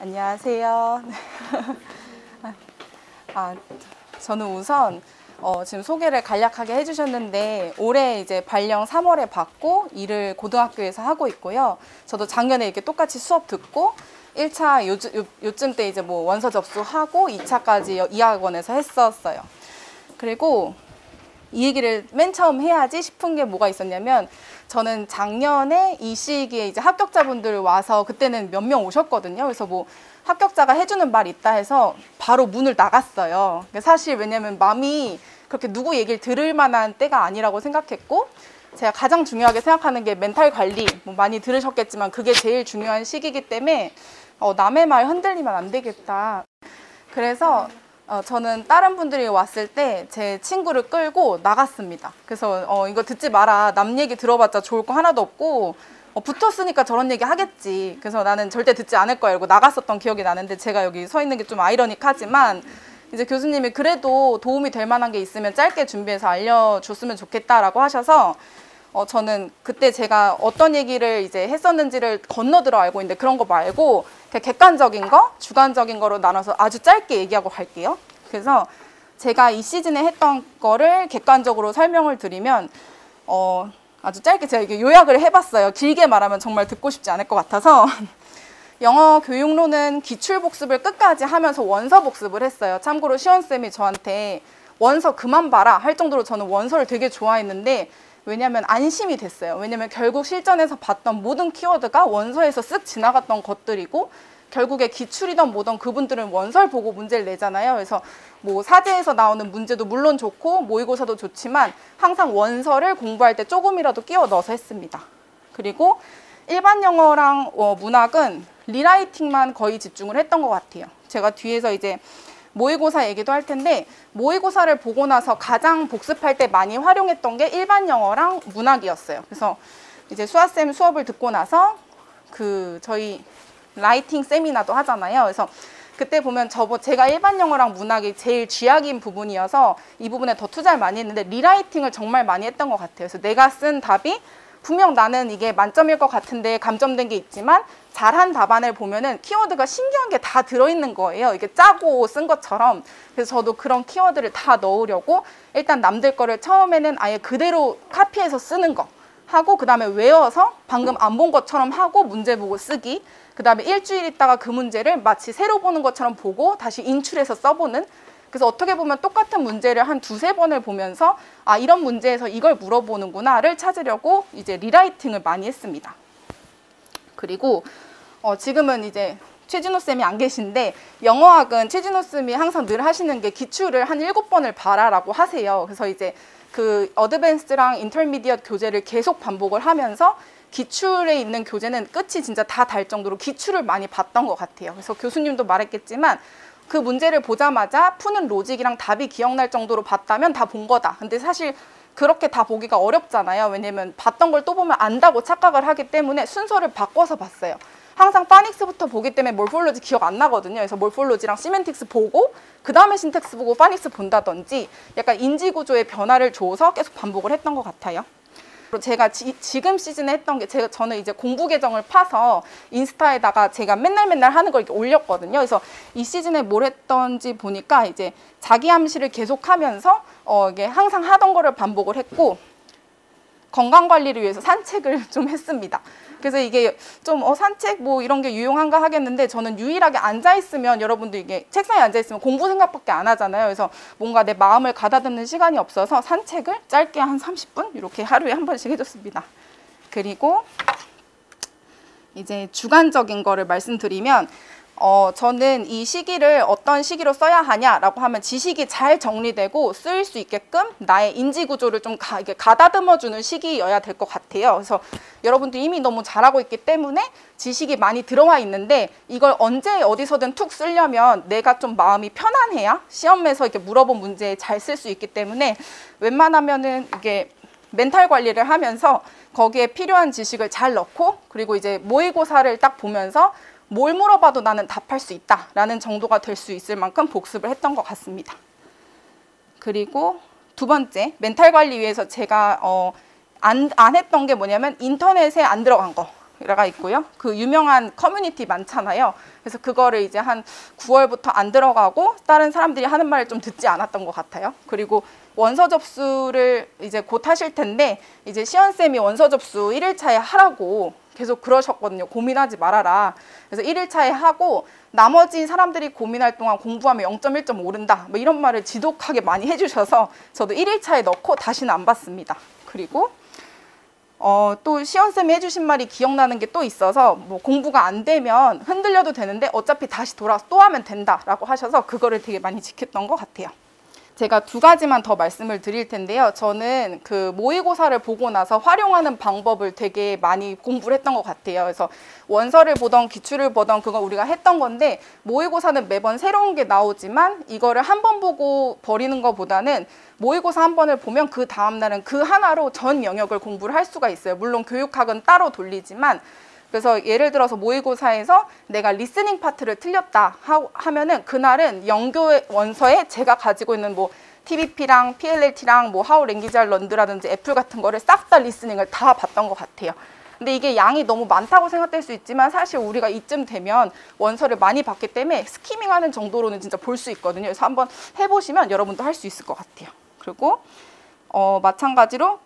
안녕하세요. 저는 우선 지금 소개를 간략하게 해주셨는데 올해 이제 발령 3월에 받고 일을 고등학교에서 하고 있고요. 저도 작년에 이렇게 똑같이 수업 듣고 1차 요쯤 때 이제 뭐 원서 접수하고 2차까지 이 학원에서 했었어요. 그리고 이 얘기를 맨 처음 해야지 싶은 게 뭐가 있었냐면, 저는 작년에 이 시기에 이제 합격자분들 와서 그때는 몇 명 오셨거든요. 그래서 뭐 합격자가 해주는 말 있다 해서 바로 문을 나갔어요. 사실 왜냐면 마음이 그렇게 누구 얘기를 들을 만한 때가 아니라고 생각했고, 제가 가장 중요하게 생각하는 게 멘탈 관리, 뭐 많이 들으셨겠지만 그게 제일 중요한 시기이기 때문에 남의 말 흔들리면 안 되겠다. 그래서 저는 다른 분들이 왔을 때 제 친구를 끌고 나갔습니다. 그래서 이거 듣지 마라. 남 얘기 들어봤자 좋을 거 하나도 없고 붙었으니까 저런 얘기 하겠지. 그래서 나는 절대 듣지 않을 거야 이러고 나갔었던 기억이 나는데, 제가 여기 서 있는 게 좀 아이러니하지만 이제 교수님이 그래도 도움이 될 만한 게 있으면 짧게 준비해서 알려줬으면 좋겠다라고 하셔서 저는 그때 제가 어떤 얘기를 이제 했었는지를 건너들어 알고 있는데, 그런 거 말고 객관적인 거, 주관적인 거로 나눠서 아주 짧게 얘기하고 갈게요. 그래서 제가 이 시즌에 했던 거를 객관적으로 설명을 드리면 아주 짧게 제가 이게 요약을 해봤어요. 길게 말하면 정말 듣고 싶지 않을 것 같아서. 영어 교육론은 기출 복습을 끝까지 하면서 원서 복습을 했어요. 참고로 시원쌤이 저한테 원서 그만 봐라 할 정도로 저는 원서를 되게 좋아했는데, 왜냐면 안심이 됐어요. 왜냐면 결국 실전에서 봤던 모든 키워드가 원서에서 쓱 지나갔던 것들이고, 결국에 기출이던 뭐던 그분들은 원서를 보고 문제를 내잖아요. 그래서 뭐 사제에서 나오는 문제도 물론 좋고 모의고사도 좋지만 항상 원서를 공부할 때 조금이라도 끼워 넣어서 했습니다. 그리고 일반 영어랑 문학은 리라이팅만 거의 집중을 했던 것 같아요. 제가 뒤에서 이제 모의고사 얘기도 할 텐데, 모의고사를 보고 나서 가장 복습할 때 많이 활용했던 게 일반 영어랑 문학이었어요. 그래서 이제 수아쌤 수업을 듣고 나서 저희 라이팅 세미나도 하잖아요. 그래서 그때 보면 제가 일반 영어랑 문학이 제일 쥐약인 부분이어서 이 부분에 더 투자를 많이 했는데, 리라이팅을 정말 많이 했던 것 같아요. 그래서 내가 쓴 답이 분명 나는 이게 만점일 것 같은데 감점된 게 있지만, 잘한 답안을 보면은 키워드가 신기한 게 다 들어있는 거예요. 이게 짜고 쓴 것처럼. 그래서 저도 그런 키워드를 다 넣으려고 일단 남들 거를 처음에는 아예 그대로 카피해서 쓰는 거 하고, 그 다음에 외워서 방금 안 본 것처럼 하고 문제 보고 쓰기, 그 다음에 일주일 있다가 그 문제를 마치 새로 보는 것처럼 보고 다시 인출해서 써보는. 그래서 어떻게 보면 똑같은 문제를 한 두세 번을 보면서 이런 문제에서 이걸 물어보는구나를 찾으려고 이제 리라이팅을 많이 했습니다. 그리고 지금은 이제 최진호 쌤이 안 계신데, 영어학은 최진호 쌤이 항상 늘 하시는 게 기출을 한 7번을 봐라라고 하세요. 그래서 이제 그 어드밴스드랑 인터미디엇 교재를 계속 반복을 하면서 기출에 있는 교재는 끝이 진짜 다 달 정도로 기출을 많이 봤던 것 같아요. 그래서 교수님도 말했겠지만 그 문제를 보자마자 푸는 로직이랑 답이 기억날 정도로 봤다면 다 본 거다. 근데 사실 그렇게 다 보기가 어렵잖아요. 왜냐면 봤던 걸 또 보면 안다고 착각을 하기 때문에 순서를 바꿔서 봤어요. 항상 파닉스부터 보기 때문에 몰폴로지 기억 안 나거든요. 그래서 몰폴로지랑 시멘틱스 보고 그 다음에 신텍스 보고 파닉스 본다든지 약간 인지구조의 변화를 줘서 계속 반복을 했던 것 같아요. 제가 지금 시즌에 했던 게, 저는 이제 공부 계정을 파서 인스타에다가 제가 맨날 하는 걸 이렇게 올렸거든요. 그래서 이 시즌에 뭘 했던지 보니까 이제 자기 암시를 계속하면서 이게 항상 하던 거를 반복을 했고, 건강 관리를 위해서 산책을 좀 했습니다. 그래서 이게 좀 산책 뭐 이런 게 유용한가 하겠는데, 저는 유일하게 앉아있으면, 여러분도 이게 책상에 앉아있으면 공부 생각밖에 안 하잖아요. 그래서 뭔가 내 마음을 가다듬는 시간이 없어서 산책을 짧게 한 30분 이렇게 하루에 한 번씩 해줬습니다. 그리고 이제 주관적인 거를 말씀드리면, 저는 이 시기를 어떤 시기로 써야 하냐라고 하면 지식이 잘 정리되고 쓰일 수 있게끔 나의 인지 구조를 좀 가다듬어주는 시기여야 될 것 같아요. 그래서 여러분도 이미 너무 잘하고 있기 때문에 지식이 많이 들어와 있는데, 이걸 언제 어디서든 툭 쓰려면 내가 좀 마음이 편안해야 시험에서 이렇게 물어본 문제에 잘 쓸 수 있기 때문에, 웬만하면은 이게 멘탈 관리를 하면서 거기에 필요한 지식을 잘 넣고, 그리고 이제 모의고사를 딱 보면서 뭘 물어봐도 나는 답할 수 있다라는 정도가 될 수 있을 만큼 복습을 했던 것 같습니다. 그리고 두 번째, 멘탈 관리 위해서 제가 안 했던 게 뭐냐면 인터넷에 안 들어간 거. 커뮤니티가 있고요. 그 유명한 커뮤니티 많잖아요. 그래서 그거를 이제 한 9월부터 안 들어가고 다른 사람들이 하는 말을 좀 듣지 않았던 것 같아요. 그리고 원서 접수를 이제 곧 하실 텐데 이제 시연쌤이 원서 접수 1일차에 하라고 계속 그러셨거든요. 고민하지 말아라. 그래서 1일차에 하고 나머지 사람들이 고민할 동안 공부하면 0.1점 오른다. 뭐 이런 말을 지독하게 많이 해주셔서 저도 1일차에 넣고 다시는 안 봤습니다. 그리고 또 시연쌤이 해주신 말이 기억나는 게 또 있어서 뭐 공부가 안 되면 흔들려도 되는데 어차피 다시 돌아서 또 하면 된다라고 하셔서 그거를 되게 많이 지켰던 것 같아요. 제가 2가지만 더 말씀을 드릴 텐데요. 저는 그 모의고사를 보고 나서 활용하는 방법을 되게 많이 공부를 했던 것 같아요. 그래서 원서를 보던 기출을 보던 그건 우리가 했던 건데 모의고사는 매번 새로운 게 나오지만 이거를 한 번 보고 버리는 것보다는 모의고사 한 번을 보면 그 다음날은 그 하나로 전 영역을 공부를 할 수가 있어요. 물론 교육학은 따로 돌리지만 그래서 예를 들어서 모의고사에서 내가 리스닝 파트를 틀렸다 하면은 그날은 영교 원서에 제가 가지고 있는 뭐 TBP랑 PLLT랑 뭐 How Language Are Learned라든지 애플 같은 거를 싹 다 리스닝을 다 봤던 것 같아요. 근데 이게 양이 너무 많다고 생각될 수 있지만 사실 우리가 이쯤 되면 원서를 많이 봤기 때문에 스키밍하는 정도로는 진짜 볼 수 있거든요. 그래서 한번 해보시면 여러분도 할 수 있을 것 같아요. 그리고 마찬가지로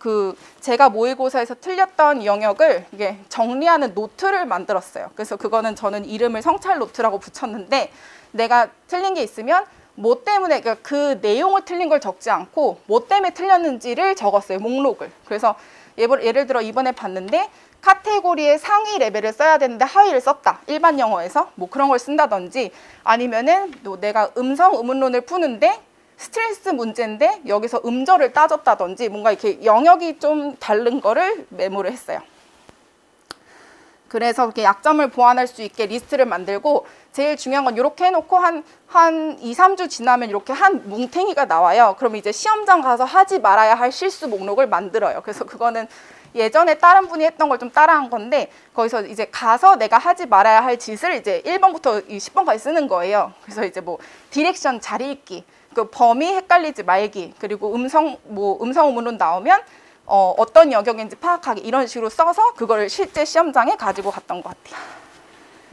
제가 모의고사에서 틀렸던 영역을 이게 정리하는 노트를 만들었어요. 그래서 그거는 저는 이름을 성찰 노트라고 붙였는데 내가 틀린 게 있으면 뭐 때문에 그러니까 그 내용을 틀린 걸 적지 않고 뭐 때문에 틀렸는지를 적었어요. 목록을. 그래서 예를 들어 이번에 봤는데 카테고리의 상위 레벨을 써야 되는데 하위를 썼다. 일반 영어에서 뭐 그런 걸 쓴다든지 아니면은 또 내가 음성 의문론을 푸는데 스트레스 문제인데 여기서 음절을 따졌다든지 뭔가 이렇게 영역이 좀 다른 거를 메모를 했어요. 그래서 그렇게 약점을 보완할 수 있게 리스트를 만들고 제일 중요한 건 이렇게 해놓고 한 2, 3주 지나면 이렇게 한 뭉탱이가 나와요. 그럼 이제 시험장 가서 하지 말아야 할 실수 목록을 만들어요. 그래서 그거는 예전에 다른 분이 했던 걸 좀 따라한 건데 거기서 이제 가서 내가 하지 말아야 할 짓을 이제 1번부터 10번까지 쓰는 거예요. 그래서 이제 뭐 디렉션 잘 읽기, 그 범위 헷갈리지 말기, 그리고 음성 의문론 나오면 어떤 영역인지 파악하기 이런 식으로 써서 그걸 실제 시험장에 가지고 갔던 것 같아요.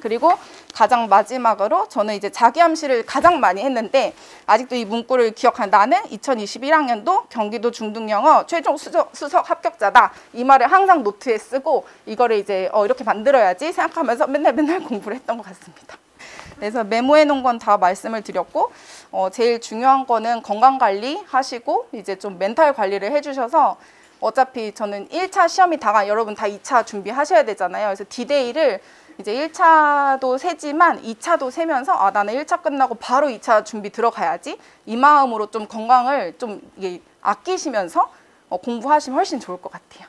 그리고 가장 마지막으로 저는 이제 자기암시를 가장 많이 했는데 아직도 이 문구를 기억하는 나는 2021학년도 경기도 중등영어 최종 수석 합격자다. 이 말을 항상 노트에 쓰고 이거를 이제 이렇게 만들어야지 생각하면서 맨날 공부를 했던 것 같습니다. 그래서 메모해 놓은 건 다 말씀을 드렸고 제일 중요한 거는 건강관리 하시고 이제 좀 멘탈 관리를 해주셔서 어차피 저는 1차 시험이 여러분 다 2차 준비하셔야 되잖아요. 그래서 디데이를 이제 1차도 세지만 2차도 세면서 나는 1차 끝나고 바로 2차 준비 들어가야지 이 마음으로 좀 건강을 좀 아끼시면서 공부하시면 훨씬 좋을 것 같아요.